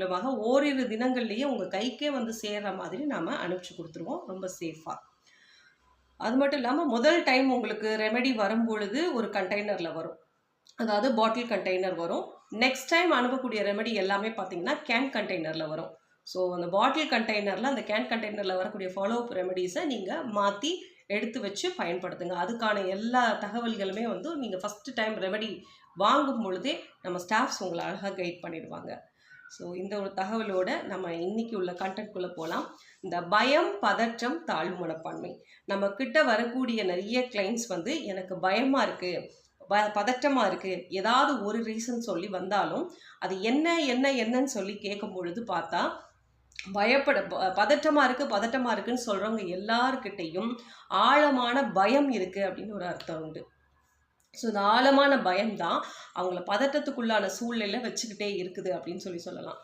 மூலமாக ஓரிரு தினங்கள்லேயே உங்கள் கைக்கே வந்து சேர்கிற மாதிரி நாம் அனுப்பிச்சி கொடுத்துருவோம் ரொம்ப சேஃபாக. அது மட்டும் இல்லாமல் முதல் டைம் உங்களுக்கு ரெமெடி வரும்பொழுது ஒரு கண்டெய்னரில் வரும், அதாவது பாட்டில் கண்டெய்னர் வரும். நெக்ஸ்ட் டைம் அனுப்பக்கூடிய ரெமெடி எல்லாமே பார்த்தீங்கன்னா கேன் கண்டெய்னரில் வரும். ஸோ அந்த பாட்டில் கண்டெய்னரில் அந்த கேன் கண்டெய்னரில் வரக்கூடிய ஃபாலோ அப் ரெமெடிஸை நீங்கள் மாற்றி எடுத்து வச்சு பயன்படுத்துங்க. அதுக்கான எல்லா தகவல்களுமே வந்து நீங்கள் ஃபஸ்ட்டு டைம் ரெமெடி வாங்கும் பொழுதே நம்ம ஸ்டாஃப்ஸ் உங்களை அழகாக கைட் பண்ணிடுவாங்க. ஸோ இந்த ஒரு தகவலோட நம்ம இன்னைக்கு உள்ள கண்டென்ட்குள்ளே போகலாம். இந்த பயம், பதற்றம், தாழ்வு மனப்பான்மை. நம்ம கிட்ட வரக்கூடிய நிறைய கிளைண்ட்ஸ் வந்து எனக்கு பயமாக இருக்குது, பதற்றமாக இருக்குது, ஏதாவது ஒரு ரீசன் சொல்லி வந்தாலும் அது என்னன்னு சொல்லி கேட்கும் பொழுது பார்த்தா பதட்டமாக இருக்குன்னு சொல்கிறவங்க எல்லாருக்கிட்டையும் ஆழமான பயம் இருக்குது அப்படின்னு ஒரு அர்த்தம் உண்டு. ஸோ இந்த ஆழமான பயம்தான் அவங்கள பதட்டத்துக்குள்ளான சூழ்நிலை வச்சுக்கிட்டே இருக்குது அப்படின்னு சொல்லலாம்.